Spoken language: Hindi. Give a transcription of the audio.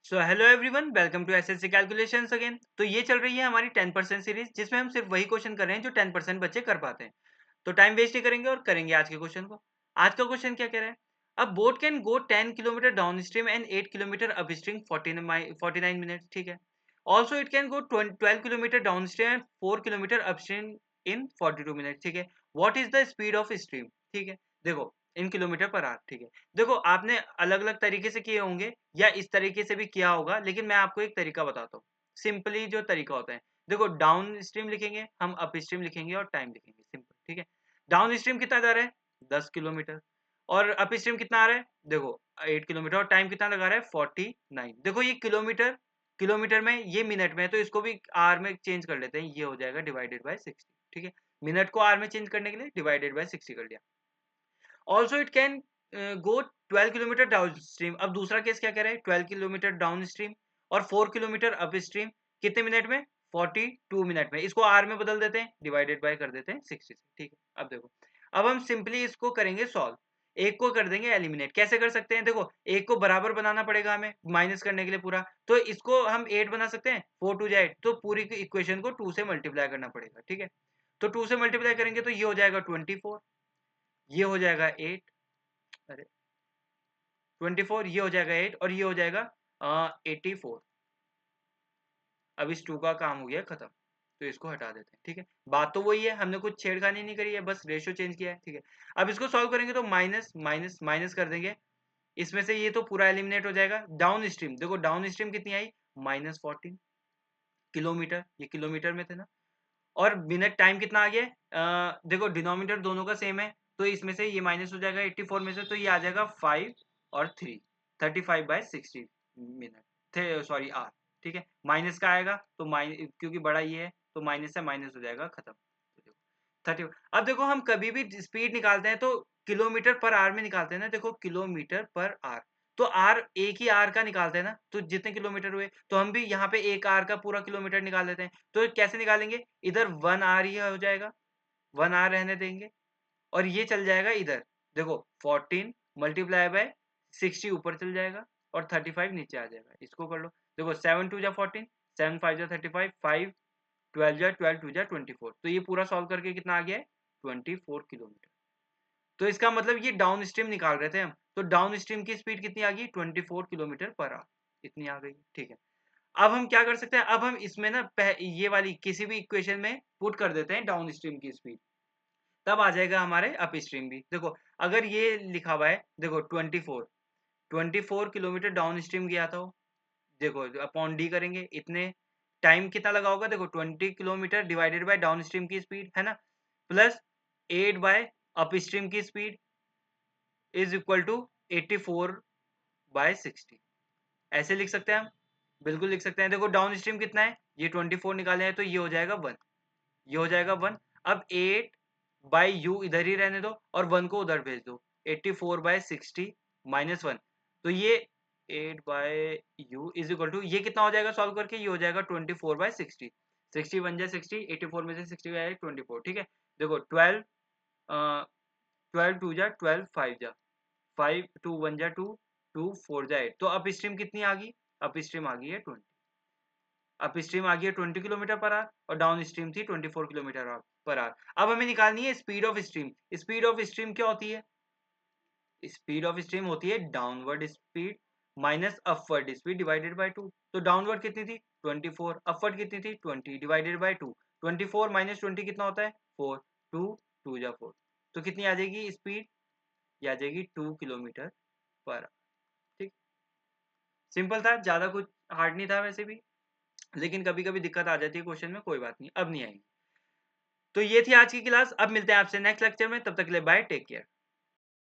So hello everyone, welcome to SSC calculations again. तो ये चल रही है हमारी 10% सीरीज, जिसमें हम सिर्फ वही क्वेश्चन कर रहे हैं जो 10% बच्चे कर पाते हैं। तो टाइम वेस्ट नहीं करेंगे और करेंगे आज के क्वेश्चन को। आज का क्वेश्चन क्या कह रहा है? अ boat can go 10 kilometre down stream and 8 kilometre up stream 49 minutes. ठीक है। Also it can go 12 kilometre down stream and 4 kilometre up stream in 42 minutes. ठीक है। What is the speed of stream? ठीक है। देखो, इन किलोमीटर पर आवर। ठीक है। देखो, आपने अलग अलग तरीके से किए होंगे या इस तरीके से भी किया होगा, लेकिन मैं आपको एक तरीका बताता हूँ। सिंपली जो तरीका होता है, देखो, डाउन स्ट्रीम लिखेंगे, हम अप स्ट्रीम लिखेंगे और टाइम लिखेंगे। सिंपल। ठीक है। डाउन स्ट्रीम कितना जा रहा है? 10 किलोमीटर। और अप स्ट्रीम कितना आ रहा है? देखो, 8 किलोमीटर। और टाइम कितना लगा रहा है? 49। देखो, ये किलोमीटर किलोमीटर में, ये मिनट में है, तो इसको भी आर में चेंज कर लेते हैं। ये हो जाएगा डिवाइडेड बाय 60। ठीक है। मिनट को आर में चेंज करने के लिए डिवाइडेड बाय 60 कर लिया। Also it can go 12 kilometre down stream. अब दूसरा केस क्या कह रहा है? 12 किलोमीटर डाउन स्ट्रीम और 4 किलोमीटर अप स्ट्रीम। कितने मिनट में? 42 मिनट में। इसको आर में बदल देते हैं, डिवाइडेड बाय कर देते हैं 60 से। ठीक है। अब देखो, अब हम सिंपली इसको करेंगे सॉल्व। एक को कर देंगे एलिमिनेट। कैसे कर सकते हैं? देखो, एक को बराबर बनाना पड़ेगा हमें माइनस करने के लिए पूरा। तो इसको हम 8 बना सकते हैं, 4 टू 8, तो पूरी इक्वेशन को 2 से मल्टीप्लाई करना पड़ेगा। ठीक है। तो 2 से मल्टीप्लाई करेंगे तो ये हो जाएगा 24, ये हो जाएगा 8, अरे 24, ये हो जाएगा 8 और ये हो जाएगा 84। अब इस 2 का काम हो गया खत्म, तो इसको हटा देते हैं। ठीक है। बात तो वही है, हमने कुछ छेड़खानी नहीं करी है, बस रेशियो चेंज किया है। ठीक है। अब इसको सॉल्व करेंगे तो माइनस माइनस माइनस कर देंगे। इसमें से ये तो पूरा एलिमिनेट हो जाएगा। डाउन स्ट्रीम, देखो डाउन स्ट्रीम कितनी आई? -14 किलोमीटर। ये किलोमीटर में थे ना। और मिनट टाइम कितना आ गया? देखो, डिनोमिनेटर दोनों का सेम है, तो इसमें से ये माइनस हो जाएगा 84 में से, तो ये आ जाएगा 5 और 3, 35/60 मिनट थे, सॉरी आर। ठीक है। माइनस का आएगा तो माइनस, क्योंकि बड़ा ये है तो माइनस से माइनस हो जाएगा, खत्म। तो देखो 30। अब देखो, हम कभी भी स्पीड निकालते हैं तो किलोमीटर पर आवर में निकालते हैं ना। देखो, किलोमीटर पर आवर, तो आर एक ही आर का निकालते हैं ना, तो जितने किलोमीटर हुए, तो हम भी यहाँ पे एक आर का पूरा किलोमीटर निकाल लेते हैं। तो कैसे निकालेंगे? इधर 1 आर ही हो जाएगा, 1 आर रहने देंगे और ये चल जाएगा इधर। देखो, 14 मल्टीप्लाई बाय 60 ऊपर चल जाएगा और 35 नीचे आ जाएगा। इसको कर लो। देखो, 7 2 जा 14, 7 5 जा 35, 5 12 जा 12 2 जा 24। तो ये पूरा सॉल्व करके कितना आ गया है? 24 किलोमीटर। तो इसका मतलब ये डाउन स्ट्रीम निकाल रहे थे हम, तो डाउन स्ट्रीम की स्पीड कितनी आ गई? 24 किलोमीटर पर आवर, इतनी आ गई। ठीक है। अब हम क्या कर सकते हैं? अब हम इसमें ना ये वाली किसी भी इक्वेशन में पुट कर देते हैं डाउन स्ट्रीम की स्पीड, तब आ जाएगा हमारे अप स्ट्रीम भी। देखो, अगर ये लिखा हुआ है, देखो 24 किलोमीटर डाउन स्ट्रीम गया था वो। देखो, अपॉन डी करेंगे, इतने टाइम कितना लगा होगा? देखो, 20 kilometre divided by down stream की स्पीड है ना, प्लस 8 बाय अप स्ट्रीम की स्पीड इज इक्वल टू 84/60। ऐसे लिख सकते हैं हम, बिल्कुल लिख सकते हैं। देखो, डाउन स्ट्रीम कितना है? ये 24 निकाले हैं, तो ये हो जाएगा 1, ये हो जाएगा 1। अब 8 बाई यू इधर ही रहने दो और 1 को उधर भेज दो। 84/60 माइनस 1, तो ये 8 by you is equal to, ये कितना हो जाएगा सॉल्व करके? ये हो जाएगा 24/60। 60 1 जा 60, 84 में से 60 गया 24। ठीक है। देखो, 12 12 2 जा 12, 5 जा 5, 2 1 जा 2, 2 4 जा 8। तो अप स्ट्रीम कितनी आ गई? अप स्ट्रीम आ गई है 20। अप स्ट्रीम आ गई है 20 किलोमीटर पर आवर और डाउन स्ट्रीम थी 24 किलोमीटर पर आवर। अब हमें निकालनी है speed of stream. Speed of stream क्या होती है? स्पीड ऑफ स्ट्रीम होती है downward speed minus upward speed divided by 2। तो डाउनवर्ड कितनी थी? 24। अपवर्ड कितनी थी? 20 डिवाइडेड बाय 2। 24 माइनस 20 कितना होता है? 4। 2 2 जा 4, तो कितनी आ जाएगी स्पीड? ये आ जाएगी 2 किलोमीटर पर आवर। ठीक। सिंपल था, ज्यादा कुछ हार्ड नहीं था वैसे भी, लेकिन कभी कभी दिक्कत आ जाती है क्वेश्चन में। कोई बात नहीं, अब नहीं आएगी। तो ये थी आज की क्लास। अब मिलते हैं आपसे नेक्स्ट लेक्चर में, तब तक के लिए बाय, टेक केयर।